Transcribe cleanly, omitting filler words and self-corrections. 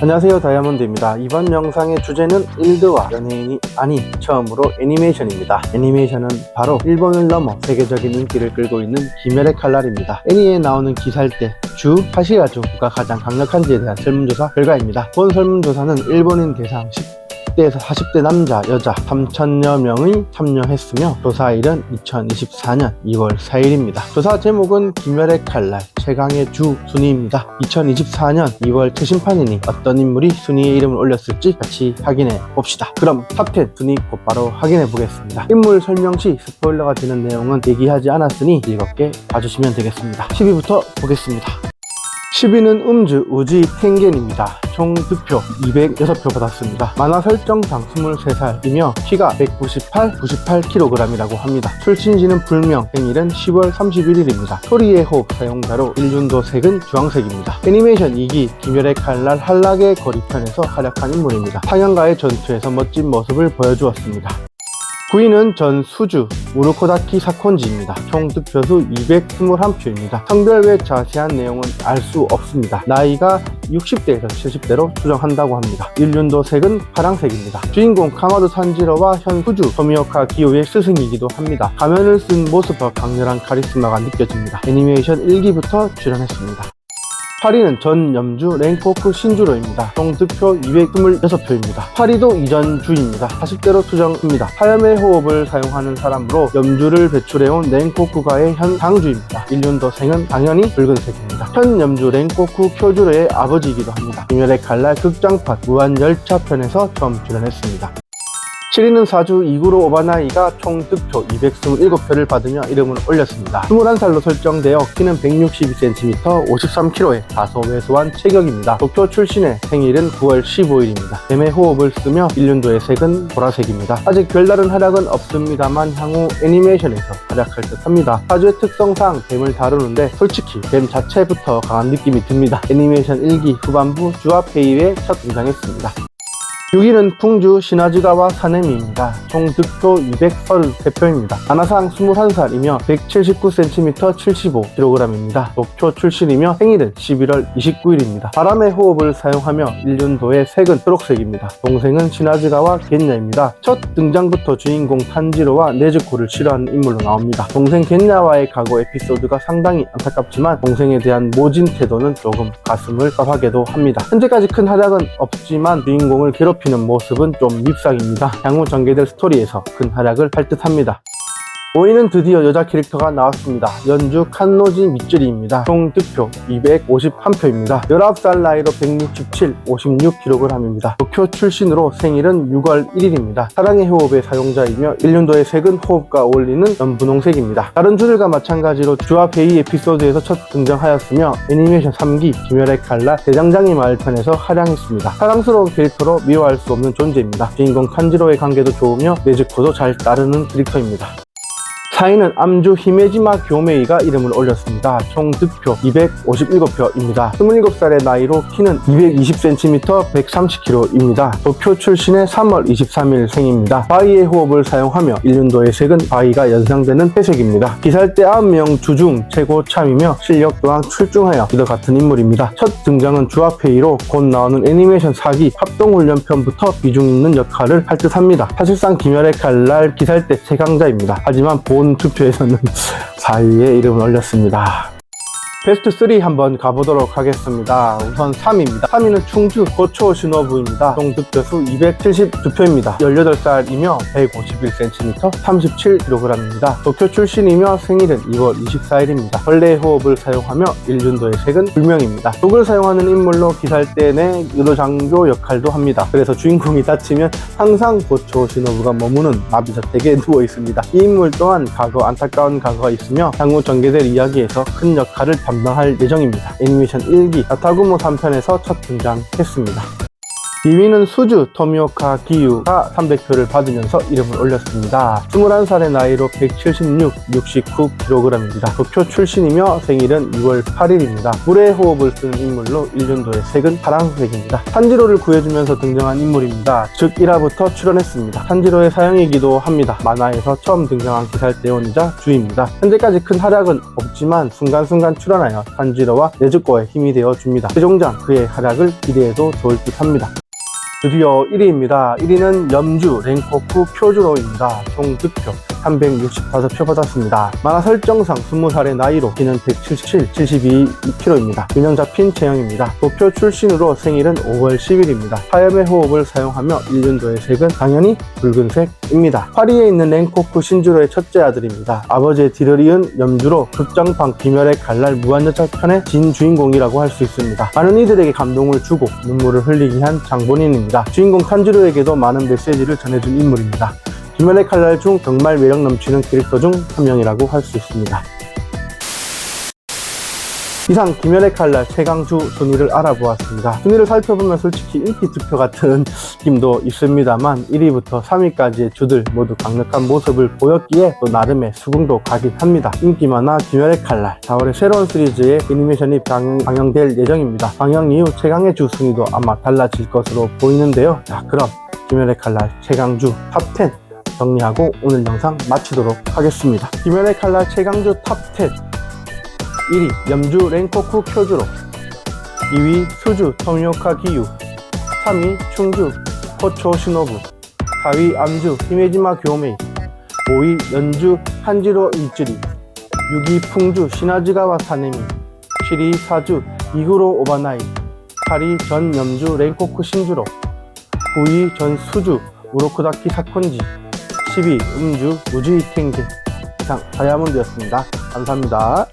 안녕하세요, 다이아몬드입니다. 이번 영상의 주제는 일드와 연예인이 아닌 처음으로 애니메이션입니다. 애니메이션은 바로 일본을 넘어 세계적인 인기를 끌고 있는 귀멸의 칼날입니다. 애니에 나오는 기살대, 주, 하시가주가 가장 강력한지에 대한 설문조사 결과입니다. 본 설문조사는 일본인 대상 10대에서 40대 남자, 여자 3,000여 명이 참여했으며 조사일은 2024년 2월 4일입니다. 조사 제목은 귀멸의 칼날, 최강의 주 순위입니다. 2024년 2월 최신판이니 어떤 인물이 순위에 이름을 올렸을지 같이 확인해 봅시다. 그럼 탑10 순위 곧바로 확인해 보겠습니다. 인물 설명 시 스포일러가 되는 내용은 얘기하지 않았으니 즐겁게 봐주시면 되겠습니다. 10위부터 보겠습니다. 10위는 음즈 우지 텐겐입니다. 총 득표 206표 받았습니다. 만화 설정상 23살이며 키가 198kg이라고 합니다. 출신지는 불명, 생일은 10월 31일입니다. 소리의 호흡 사용자로 일륜도 색은 주황색입니다. 애니메이션 2기 귀멸의 칼날 한락의 거리편에서 활약한 인물입니다. 상영가의 전투에서 멋진 모습을 보여주었습니다. 9위는 전수주 우르코다키 사콘지입니다. 총 득표수 221표입니다. 성별 외 자세한 내용은 알 수 없습니다. 나이가 60대에서 70대로 추정한다고 합니다. 일륜도 색은 파랑색입니다. 주인공 카마도 산지로와 현수주 토미오카 기요의 스승이기도 합니다. 가면을 쓴 모습과 강렬한 카리스마가 느껴집니다. 애니메이션 1기부터 출연했습니다. 8위는 전염주 랭코쿠 신주로입니다. 총 득표 226표입니다. 8위도 이전주입니다. 40대로 추정합니다. 화염의 호흡을 사용하는 사람으로 염주를 배출해온 랭코쿠가의 현 당주입니다. 일륜도생은 당연히 붉은색입니다. 현 염주 랭코쿠 쿄주로의 아버지이기도 합니다. 귀멸의 칼날 극장판 무한열차편에서 처음 출연했습니다. 7위는 사주 이구로 오바나이가 총 득표 227표를 받으며 이름을 올렸습니다. 21살로 설정되어 키는 162cm, 53kg의 다소 왜소한 체격입니다. 도쿄 출신의 생일은 9월 15일입니다. 뱀의 호흡을 쓰며 일륜도의 색은 보라색입니다. 아직 별다른 활약은 없습니다만 향후 애니메이션에서 활약할 듯합니다. 사주의 특성상 뱀을 다루는데 솔직히 뱀 자체부터 강한 느낌이 듭니다. 애니메이션 1기 후반부 주아페이에 첫 등장했습니다. 6위는 풍주 시나즈가와 사네미입니다. 총 득표 233표입니다. 만화상 21살이며 179cm, 75kg입니다. 도쿄 출신이며 생일은 11월 29일입니다. 바람의 호흡을 사용하며 일륜도의 색은 초록색입니다. 동생은 시나즈가와 겐냐입니다. 첫 등장부터 주인공 탄지로와 네즈코를 싫어하는 인물로 나옵니다. 동생 겐냐와의 과거 에피소드가 상당히 안타깝지만 동생에 대한 모진 태도는 조금 가슴을 섭하게도 합니다. 현재까지 큰 활약은 없지만 주인공을 괴롭히는 모습은 좀 밉상입니다. 향후 전개될 스토리에서 큰 활약을 할 듯합니다. 5위는 드디어 여자 캐릭터가 나왔습니다. 연주 칸노지 미쯔리입니다. 총 득표 251표입니다. 19살 나이로 167, 56kg입니다. 도쿄 출신으로 생일은 6월 1일입니다. 사랑의 호흡의 사용자이며 일륜도의 색은 호흡과 어울리는 연분홍색입니다. 다른 주들과 마찬가지로 주아페이 에피소드에서 첫 등장하였으며 애니메이션 3기 귀멸의 칼날 대장장이 마을편에서 활약했습니다. 사랑스러운 캐릭터로 미워할 수 없는 존재입니다. 주인공 탄지로의 관계도 좋으며 네즈코도 잘 따르는 캐릭터입니다. 4위는 암주 히메지마 교메이가 이름을 올렸습니다. 총 득표 257표입니다. 27살의 나이로 키는 220cm, 130kg입니다. 도쿄 출신의 3월 23일 생입니다. 바위의 호흡을 사용하며 일륜도의 색은 바위가 연상되는 회색입니다. 기살대 9명 주 중 최고참이며 실력 또한 출중하여 이와 같은 인물입니다. 첫 등장은 주아페이로 곧 나오는 애니메이션 4기 합동훈련편부터 비중 있는 역할을 할 듯합니다. 사실상 귀멸의 칼날 기살대 최강자입니다. 하지만 본 투표에서는 4위에 이름을 올렸습니다. 베스트 3 한번 가보도록 하겠습니다. 우선 3위입니다. 3위는 충주 고초 시노부입니다. 총 득표수 272표입니다. 18살이며 151cm, 37kg입니다. 도쿄 출신이며 생일은 2월 24일입니다. 벌레의 호흡을 사용하며 일륜도의 색은 불명입니다. 독을 사용하는 인물로 기살대 내 의료장교 역할도 합니다. 그래서 주인공이 다치면 항상 고초 시노부가 머무는 나비자택에 누워 있습니다. 이 인물 또한 안타까운 과거가 있으며 향후 전개될 이야기에서 큰 역할을 담당할 예정입니다. 애니메이션 1기 나타구모 3편에서 첫 등장했습니다. 2위는 수주 토미오카 기유가 300표를 받으면서 이름을 올렸습니다. 21살의 나이로 176, 69kg입니다. 도쿄 출신이며 생일은 6월 8일입니다. 물의 호흡을 쓰는 인물로 1년도의 색은 파란색입니다. 탄지로를 구해주면서 등장한 인물입니다. 즉 1화부터 출연했습니다. 탄지로의 사형이기도 합니다. 만화에서 처음 등장한 기살대원이자 주입니다. 현재까지 큰 활약은 없지만 순간순간 출연하여 탄지로와 네즈코의 힘이 되어줍니다. 최종장 그의 활약을 기대해도 좋을 듯합니다. 드디어 1위입니다. 1위는 염주 랭코쿠 쿄주로입니다. 총 득표 365표 받았습니다. 만화 설정상 20살의 나이로 키는 177, 72kg입니다. 균형 잡힌 체형입니다. 도쿄 출신으로 생일은 5월 10일입니다. 화염의 호흡을 사용하며 1년도의 색은 당연히 붉은색입니다. 파리에 있는 랭코쿠 신주로의 첫째 아들입니다. 아버지의 뒤를 이은 염주로 극장판 귀멸의 칼날 무한열차 편의 진 주인공이라고 할 수 있습니다. 많은 이들에게 감동을 주고 눈물을 흘리게 한 장본인입니다. 주인공 탄지로에게도 많은 메시지를 전해준 인물입니다. 귀멸의 칼날 중 정말 매력 넘치는 캐릭터 중 한 명이라고 할 수 있습니다. 이상 귀멸의 칼날 최강주 순위를 알아보았습니다. 순위를 살펴보면 솔직히 인기 투표 같은 느낌도 있습니다만 1위부터 3위까지의 주들 모두 강력한 모습을 보였기에 또 나름의 수긍도 가긴 합니다. 인기 만화 귀멸의 칼날 4월에 새로운 시리즈의 애니메이션이 방영될 예정입니다. 방영 이후 최강의 주 순위도 아마 달라질 것으로 보이는데요. 자, 그럼 귀멸의 칼날 최강주 탑10 정리하고 오늘 영상 마치도록 하겠습니다. 귀멸의 칼날 최강주 탑10 1위 염주 랭코쿠 쿄주로, 2위 수주 토미오카 기유, 3위 충주 호초 시노부, 4위 암주 히메지마 교메이, 5위 연주 한지로 이즈리, 6위 풍주 시나즈가와 사네미, 7위 사주 이구로 오바나이, 8위 전 염주 랭코쿠 신주로, 9위 전 수주 우로쿠다키 사콘지, 10위 음주 우주이 탱제. 이상 다이아몬드였습니다. 감사합니다.